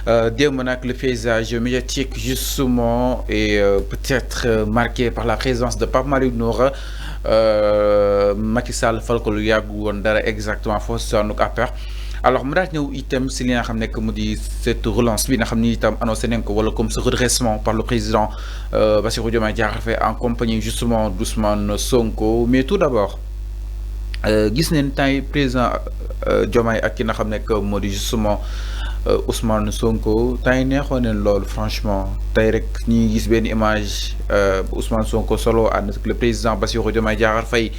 démb nag le paysage médiatique justement est peut-être marqué par la présence de Pape Malick Ndour. Macky Sall fal ko lu yàgg woon dara exactement foofu si wàllu affaire alors mu daal ñëw itam si li nga xam nekk mu di cette relance bi nga xam ni itam annoncé nañ ko wala comme ce redressement par le président Bassirou Diomaye Diakhar Faye en compagnie justement d'Ousmane Sonko mais tout d'abord gis nañ temps yi président Diomaye ak ki nga xam nekk moo di justement Ousmane Sonko temps yi neexoon nañ loolu franchement tey rek ñi gis benn image Ousmane Sonko solo ànd ak le président Bassirou Diomaye Diakhar Faye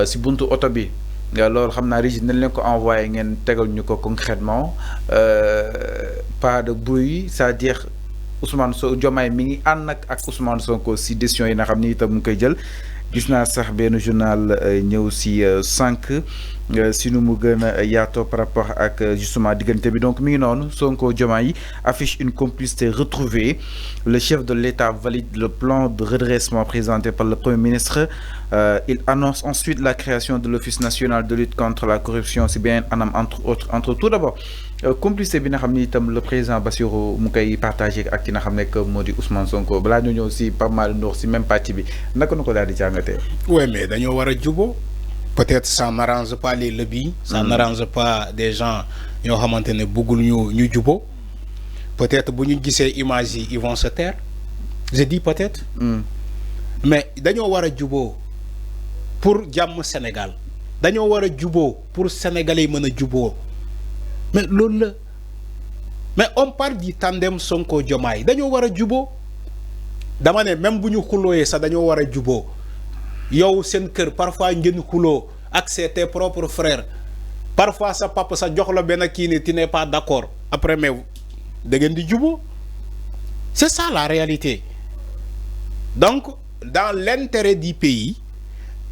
si buntu oto bi loolu xam naa Régis nañ leen ko envoyé ngeen tegal ñu ko concrètement pas de bruit c'est-à-dire Ousmane Diomaye mi ngi ànd ak Ousmane Sonko si décision yi nga xam ni itam mu ngi koy jël gis naa sax benn journal ñëw si 5 si nu mu gën a yaatoo par rapport ak justement diggante bi donc mi ngi noonu Sonko Diomaye affiche une complicité retrouvée le chef de l'État valide le plan de redressement présenté par le Premier ministre il annonce ensuite la création de l'Office national de lutte contre la corruption si bien anam entre tout d'abord complicité bi nga xam ni itam le président Bassirou mu koy partagé ak ki nga xam ne que moo di Ousmane Sonko balaa ñu ñëw si Pape Malick Ndour si même parti bi naka na ko daal di jàngatee. Oui mais dañoo war a jubóo. Peut-être ça n'arrange pas les lobbies, ça n'arrange pas des gens ñoo xamante ne bëggul ñu jubóo. Peut-être bu ñu gisee image yi ils vont se taire. Je dis peut-être. Mais dañoo war a jubóo pour jàmm Sénégal. Dañoo war a jubóo pour Sénégalais yi mën a jubóo. Mais loolu la mais on parle du tandem Sonko Diomaye dañoo war a jubóo dama ne même bu ñu xulooyee sax dañoo war a jubóo yow seen kër parfois ngeen xuloo ak tes propres frères parfois sa papa sa jox la benn kii ne tu n'es pas d'accord après mais da ngeen di jubóo c'est ça la réalité donc dans l'intérêt du pays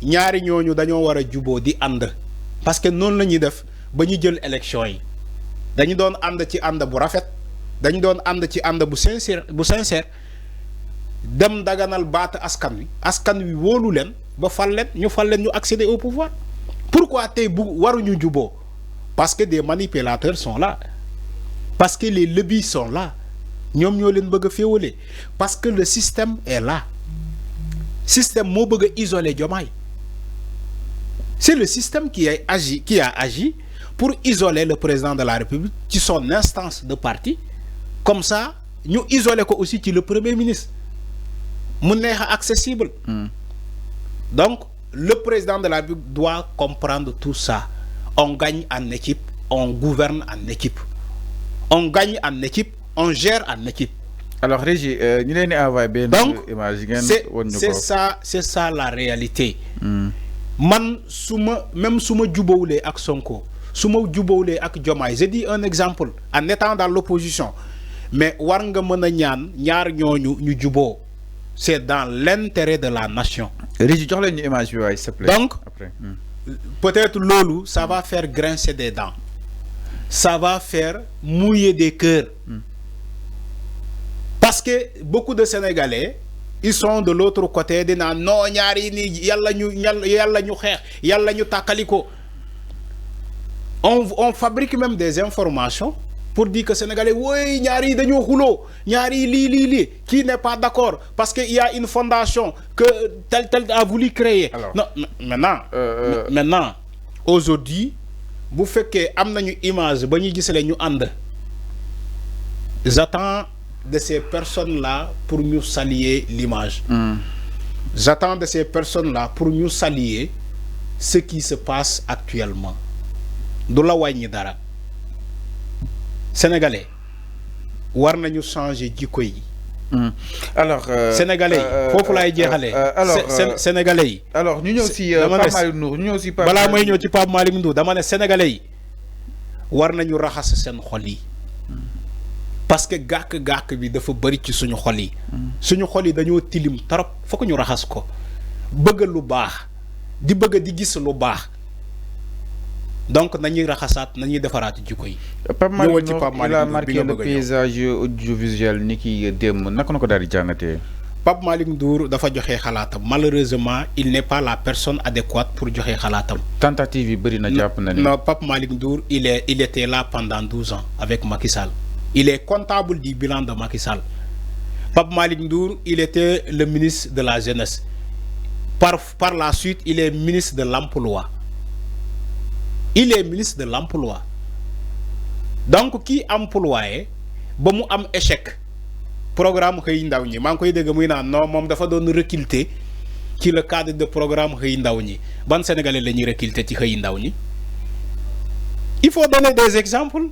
ñaari ñooñu dañoo war a jubóo di ànd parce que noonu la ñuy def ba ñu jël élection yi. dañu doon ànd ci ànd bu rafet dañu doon ànd ci ànd bu sincère dem daganal baat askan wi wóolu leen ba fal leen ñu accéder au pouvoir pourquoi tey bu waruñu juboo parce que des manipulateurs sont là parce que les lobbies sont là ñoom ñoo leen bëgg a féewale parce que le système est là système moo bëgg a isoler Diomaye c'est le système qui a agi pour isoler le président de la République ci son instance de parti comme ça ñu isoler ko aussi ci le premier ministre mu neex accessible donc le président de la République doit comprendre tout ça on gagne en équipe on gouverne en équipe on gagne en équipe on gère en équipe alors Régis ñu leen di envoyé benn image ngeen c'est ça la réalité man même su ma jubawulee ak Sonko su ma jubawulee ak Diomaye je dis un exemple en étant dans l'opposition mais war nga mën a ñaan ñaar ñooñu ñu juboo c'est dans l'intérêt de la nation. Régis jox leen ñu image bi waay s'il te plaît. Donc peut-être loolu ça va faire grincer des dents ça va faire mouiller des cœurs parce que beaucoup de Sénégalais ils sont de l'autre côté dinaa non ñaari ni yàlla ñu xeex yàlla ñu tàkkaliko on fabrique même des informations pour dire que Sénégalais oui ñaari dañoo xuloo ñaari lii qui n'est pas d'accord parce que il y a une fondation que tel a voulu créer. Alors, non maintenant aujourd'hui bu fekkee am nañu image ba ñuy gisalee ñu ànd j'attends de ces personnes-là pour nous saluer l'image. J'attends de ces personnes-là pour nous saluer ce qui se passe actuellement. Du la wàññi dara Sénégalais war nañu changer jikko yi. Alors Sénégalais foofu laay jeexalee. Sénégalais yi. alors ñu ñëw si Pape Malick Ndour ñu ñëw si Pape balaa may ñëw ci Pape Malick Ndour dama ne Sénégalais yi war nañu raxas seen xol yi parce que gàkk bi dafa bari ci suñu xol yi. suñu xol yi dañoo tilim trop fokk ñu raxas ko bëgg lu baax di bëgg di gis lu baax. Donc nañuy raxasaat nañuy defaraat jikko yi. Pape Malick Ndour il a marqué le paysage audiovisuel ni ki démb naka na ko daal di jàngatee. Pape Malick Ndour dafa joxe xalaatam malheureusement il n'est pas la personne adéquate pour joxe xalaatam. tentative yi bëri na jàpp na ne. non Pape Malick Ndour il était là pendant 12 ans avec Macky Sall il est comptable du bilan de Macky Sall. Pape Malick Ndour, il était le ministre de la Jeunesse. Par la suite, il est ministre de l'Emploi. Il est ministre de l'Emploi. Donc, qui employé, bon, mu am échec. Programme xëy ndaw ñi maa ngi koy dégg muy naan non moom dafa doon recruter ci le cadre de programme xëy ndaw ñi ban sénégalais la ñuy recruter ci xëy ndaw ñi. Il faut donner des exemples.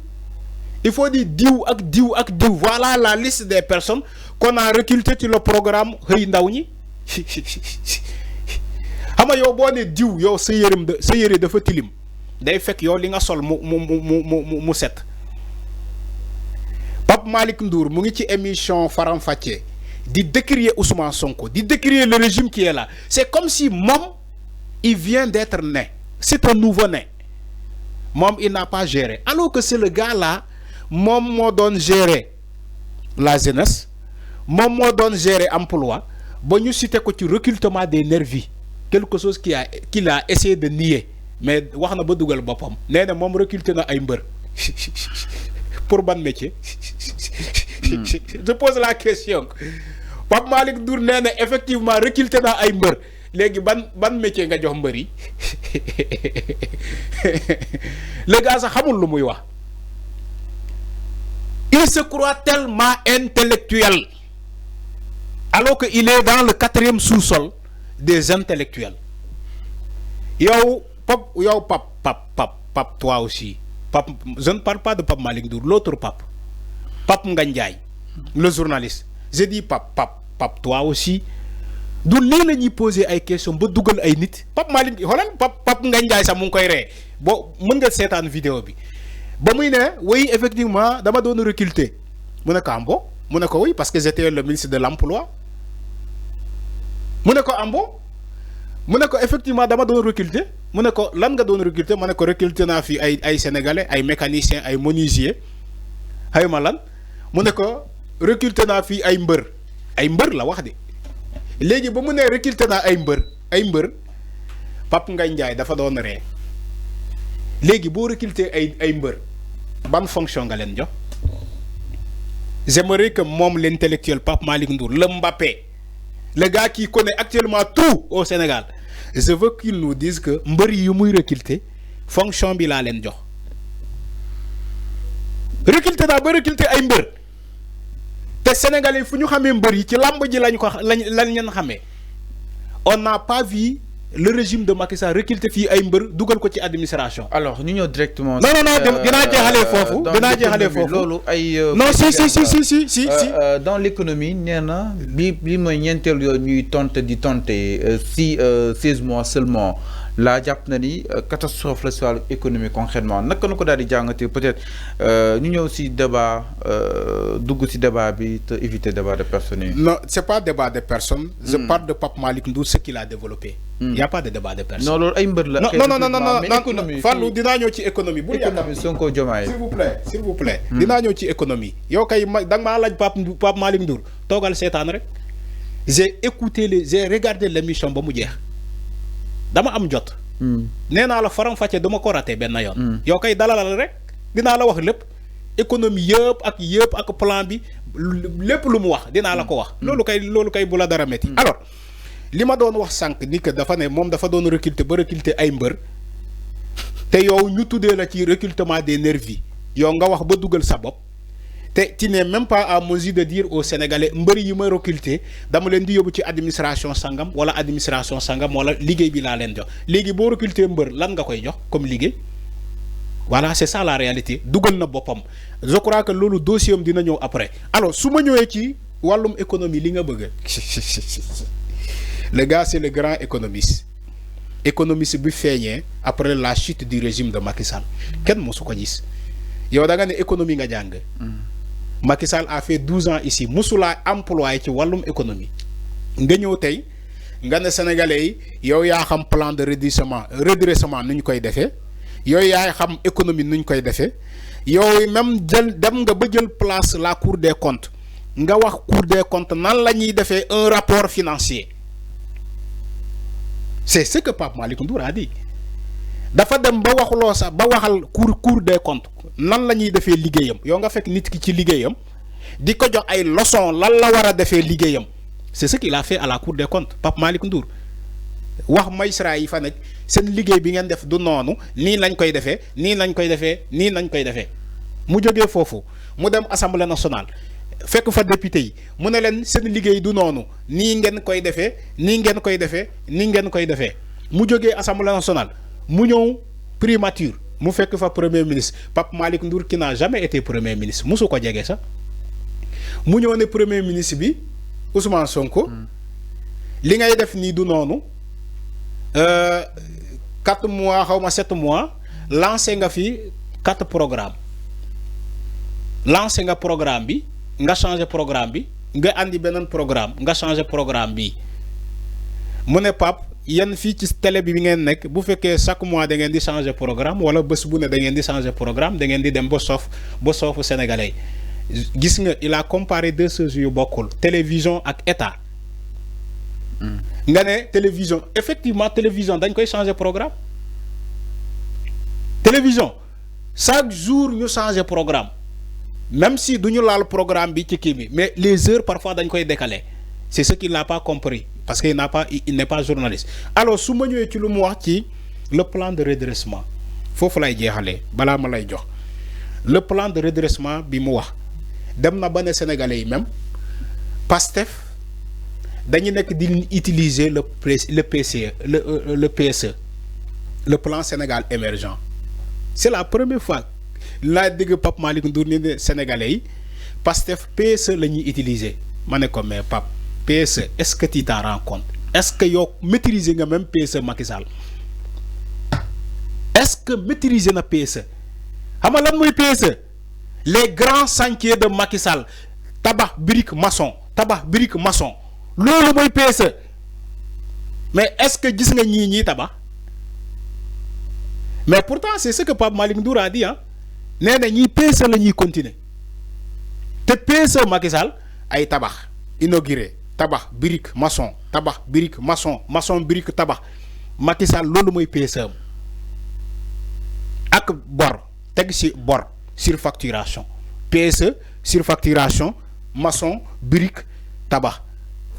Il faut dire diw ak diw ak diw. Voilà la liste des personnes qu'on a recrutées sur le programme xëy ndaw ñi. Xam nga yow boo ne diw yow sa yére dafa tilim day fekk yow li nga sol mu set. Pape Malick Ndour mu ngi ci émission Faram Facce di décrier Ousmane Sonko, di décrier le régime qui est là. C'est comme si Mom il vient d'être né. C'est un nouveau-né. Mom il n'a pas géré. Alors que c'est le gars là, Mom moo doon gérer la jeunesse, Mom moo doon gérer emploi, ba ñu cité ko ci recrutement des nervis. Quelque chose qu'il a essayé de nier. Mais wax na ba dugal boppam. Nee na moom recruté na ay mbër. Pour ban métier? Je pose la question. Pape Malick Ndour nee na effectivement recruté na ay mbër. Léegi ban métier nga jox mbër yi? Le gars sax xamul lu muy wax. Il se croit tellement intellectuel. Alors qu'il est dans le 4e sous-sol des intellectuels. Yo, Pape, toi aussi. Pape, je ne parle pas de Pape Malick Ndour, l'autre Pape. Pape Ngandiaye, le journaliste. Je dis Pape, toi aussi. D'où les gens poser des questions, ba dougal ay nit. Pape Malick, Pape Ngandiaye ça mon koy ré. Bon, mën nga sétane vidéo bi. Ba muy né, oui effectivement, dama doon recruter. Mu ne ko ambo, mu ne ko oui parce que j'étais le ministre de l'Emploi. Mu ne ko ambo, mu ne ko effectivement dama doon recruter. Mu ne ko lan nga doon recruter, mu ne ko recruter naa fi ay sénégalais, ay mécaniciens, ay menuisiers. Xayma lan, mu ne ko recruter naa fi ay mbër la wax de. Léegi ba mu ne recruter naa ay mbër Pape Ngagne Ndiaye dafa doon ree. Léegi boo recruter ay mbër ban fonction nga leen jox? J'aimerais que moom l'intellectuel Pape Malick Ndour, le Mbappé, le gars qui connaît actuellement tout au Sénégal, je veux qu'il nous dise que mbër yi muy recruter fonction bi laa leen jox. Recruter naa ba recruter ay mbër te Sénégalais fu ñu xamee mbër yi ci lamb ji lañ ñen xamee. On n'a pas vu le régime de Macky Sall recruter fii ay mbër dugal ko ci administration. Alors ñu ñëw directement. non dinaa jeexalee foofu. loolu ay. non si. Dans l'économie nee na bi mooy ñeenteel yooyu ñuy tonte 16 mois seulement la jàpp na ni catastrophe la sur économie concrètement naka na ko daal di jàngatee peut-être ñu ñëw si débat dugg si débat bi te éviter débat de personnes. Non, c'est pas débat de personnes. Je parle de Pape Malick Ndour, ce qu'il a développé. Il n'y a pas de débat de personnes. Non, loolu ay mbër la. non Fallou dinaa ñëw ci économie. bu économie Sonko Diomaye. s'il vous plaît. dinaa ñëw ci économie. yow kay da nga maa laaj Pape Malick Ndour toogal seetaan rek. J'ai regardé l'émission ba mu jeex. Dama am jot. Nee naa la Faram Facce dama ko raté benn yoon. yow kay dalalal rek dinaa la wax lépp. Économie yëpp ak plan bi lépp lu mu wax dinaa la ko wax. loolu kay bu la dara metti. Alors li ma doon wax sànq ni que dafa ne moom dafa doon recruter ay mbër te yow ñu tuddee la ci recrutement des nervis yow nga wax ba dugal sa bopp te tu n'es même pas à mesure de dire aux Sénégalais mbër yi ma recruter dama leen di yóbbu ci administration sangam wala liggéey bi laa leen jox léegi boo recruter mbër lan nga koy jox comme liggéey. Voilà, c'est ça la réalité. Dougal na bopam. Je crois que lolu dossier am dina ñëw après. Alors, suma ñëwé ci walum économie li nga bëgg. Le gars c'est le grand économiste. Économiste bi feñé après la chute du régime de Macky Sall. Ken mosu ko gis. Yow da nga né économie nga jàng. Macky Sall a fait 12 ans ici. Musula employé ci walum économie. Nga ñëw tay nga né sénégalais yi yow ya xam plan de redressement nuñ koy défé. Yoy yaay xam économie nuñ koy défé yoy même dem nga ba jël place la Cour des comptes nga wax Cour des comptes nan lañuy défé un rapport financier. C'est ce que Pape Malick Ndour a dit. dafa dem ba waxuloo sax ba waxal cour des comptes nan la ñuy defee liggéeyam yow nga fekk nit ki ci liggéeyam di ko jox ay leçon lan la war a defee liggéeyam c'est ce qu'il a fait à la cour des comptes Pape Malick Ndour wax magistrat yi fa nekk seen liggéey bi ngeen def du noonu nii lañ koy defee nii lañ koy defee nii lañ koy defee mu jógee foofu mu dem assemblée nationale fekk fa député yi mu ne leen seen liggéey du noonu nii ngeen koy defee nii ngeen koy defee nii ngeen koy defee mu jógee assemblée nationale mu ñëw primature mu fekk fa premier ministre Pape Malick Ndour qui n'a jamais été premier ministre musu ko jege sax mu ñëw ne premier ministre bi Ousmane Sonko li ngay def nii du noonu 4 mois xaw ma 7 mois lancé nga fi 4 programmes lancé nga programme bi nga changé programme bi nga andi beneen programme nga changé programme bi mu ne Pape yéen fii ci télé bi ngeen nekk bu fekkee chaque mois da ngeen di changer programme wala bés bu ne da ngeen di changer programme da ngeen di dem ba soofu sénégalais gis nga il a comparé deux choses yu bokkul télévision ak état. nga ne télévision effectivement télévision dañ koy changer programme télévision chaque jour ñu changer programme même si duñu laal programme bi ci kii bi mais les heures parfois dañ koy décaler c'est ce qu'il n'a pas compris. Parce qu'il n'est pas journaliste. Alors, si je suis le plan de redressement, il faut lay jeexalee balaa ma lay jox le plan de redressement bi mu wax dem na ba ne Sénégalais yi même Pastef dañu nekk di utiliser le PCE le PSE le plan Sénégal émergent. C'est la première fois laa dégg Pape Malick Ndour ni Sénégalais yi Pastef PSE la ñuy utiliser ma ne ko mais Pape PSE, est-ce que tu t'en rends compte? Est-ce que tu maîtrises même PSE Macky Sall? Est-ce que maîtriser na PSE? Xam nga lan mooy PSE? Les grands chantiers de Macky Sall tabax brique maçon loolu mooy PSE. Mais est-ce que gis nga ñii tabax? Mais pourtant c'est ce que Pape Malick Ndour a dit ah nee na ñii PSE la ñuy continuer te PSE Macky Sall ay tabax inauguré. Tabax brique maçon tabax brique maçon brique tabax Macky Sall loolu mooy PSE ak bor teg ci bor surfacturation PSE surfacturation maçon brique tabax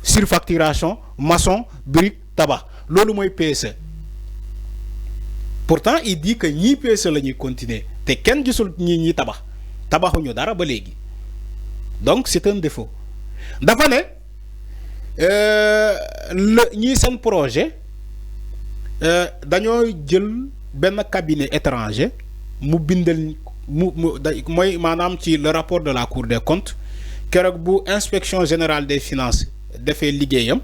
surfacturation maçon brique tabax loolu mooy PSE. Pourtant il dit que ñii PSE la ñuy continuer te kenn gisul ñii tabaxuñu dara ba léegi donc c'est un défaut dafa ne. ñii seen projet dañoo jël benn cabinet étranger mu bindal mooy maanaam ci le rapport de la Cour des comptes keroog bu inspection générale des finances defee liggéeyam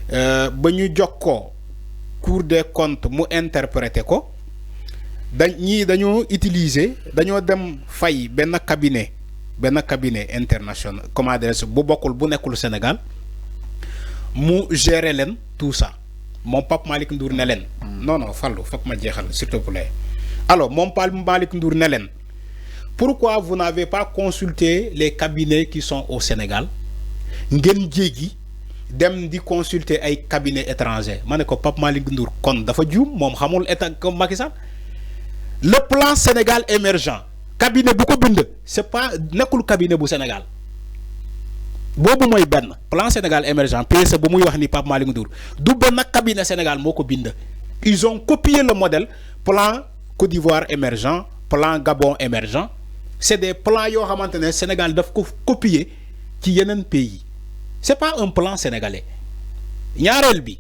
ba ñu jox ko Cour des comptes mu interpréter ko dañoo utiliser dañoo dem fay benn cabinet international comment dire bu bokkul bu nekkul Sénégal. mu gérer leen tout ça mon Pape Malick Ndour ne leen non Fallou foog ma jeexal s'il te plaît alors mon Pape Malick Ndour ne leen pourquoi vous n'avez pas consulté les cabinets qui sont au Sénégal ngeen jéggi dem di consulter ay cabinets étrangers ma ne ko Pape Malick Ndour kon dafa juum moom xamul état comme Macky Sall le plan Sénégal émergent cabinet bu ko bind c'est pas nekkul cabinet bu Sénégal. boobu mooy benn plan Sénégal émergent PSE bu muy wax ni Pape Malick Ndour du benn cabinet Sénégal moo ko bind. Ils ont copié le modèle plan Côte d'Ivoire émergent plan Gabon émergent c'est des plans yoo xamante ne Sénégal daf ko copier ci yeneen pays c'est pas un plan sénégalais. ñaareel bi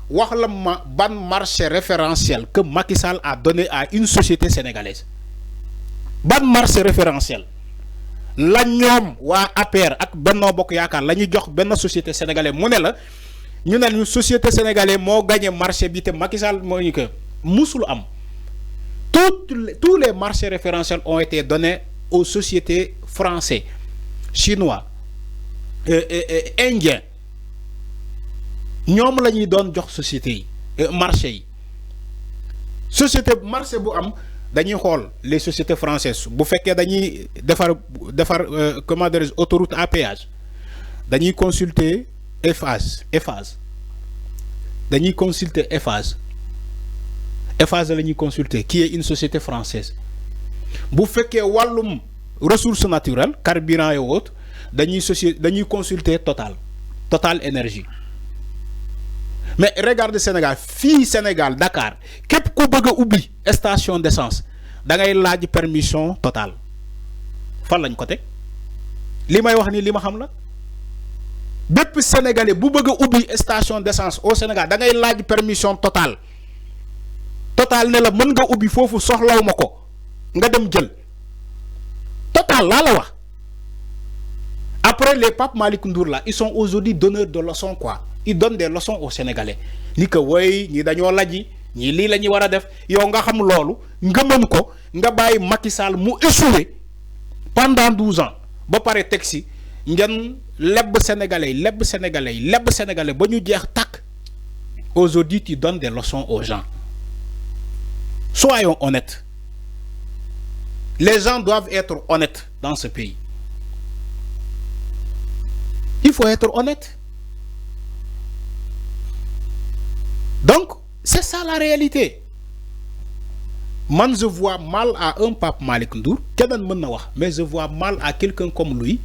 wax la ma ban marché référentiel que Macky Sall a donné à une société sénégalaise ban marché référentiel. la ñoom waa APR ak Benno Bokk Yaakaar la ñu jox benn société sénégalaise mu ne la ñu ne ñu société sénégalaise moo gagné marché bi te Macky Sall moo ñu ko musul am tous les marchés référentiels ont été donnés aux sociétés français chinois indiens ñoom la ñuy doon jox sociétés yi marché yi société marché bu am. dañuy xool les sociétés françaises bu fekkee dañuy defar comment dire autoroute à péage dañuy consulter Eiffage dañuy consulter Eiffage Eiffage la ñuy consulter qui est une société française bu fekkee wàllum ressources naturelles carburant et autres dañuy consulter Total Énergie. Mais regarde Sénégal fii Sénégal Dakar képp ku bëgg a ubbi station d'essence da ngay laaj permission Total fan lañ ko teg li may wax ni li ma xam la bépp sénégalais bu bëgg a ubbi station d'essence au Sénégal da ngay laaj permission Total ne la mën nga ubbi foofu soxlaw ma ko nga dem jël Total laa la wax. Après les Pape Malick Ndour là ils sont aujourd'hui donneurs de leçons quoi. Ils donnent des leçons aux Sénégalais ni que way ñi dañoo laji ñi lii la ñu war a def yow nga xam loolu nga mën ko nga bàyyi Macky Sall mu échoué pendant 12 ans ba pare teg si ngeen lebb Sénégalais ba ñu jeex tàkk. Aujourd'hui tu donnes des leçons aux gens. Soyons honnêtes. Les gens doivent être honnêtes dans ce pays. Il faut être honnête. Donc, c'est ça la réalité. Moi, je vois mal à un Pape Malick Ndour, mais je vois mal à quelqu'un comme lui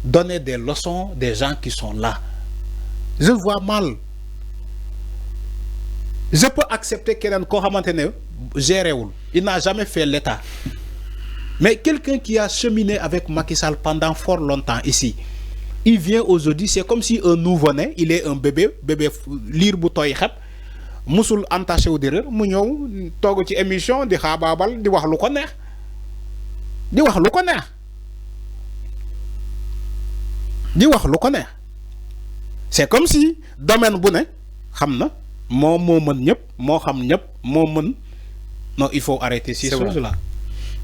donner des leçons des gens qui sont là. Je vois mal. Je peux accepter quelqu'un qui géré. Il n'a jamais fait l'État. Mais quelqu'un qui a cheminé avec Macky Sall pendant fort longtemps ici, il vient aujourd'hui, c'est comme si un nouveau-né, il est un bébé lire boutoy xep musul entaché wu d'erreur mu ñew togu ci émission di xabaabal di wax lu ko neex c'est comme si domaine bu ne xamna mo mën ñep mo xam ñep mo mën. Non, il faut arrêter ces choses-là.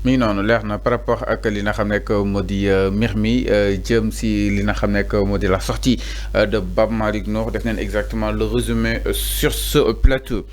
Mais non, par rapport à ce que modi Mirmi, jëm si li nga xamné que modi la sortie de Pape Malick Ndour def nañ exactement le résumé sur ce plateau.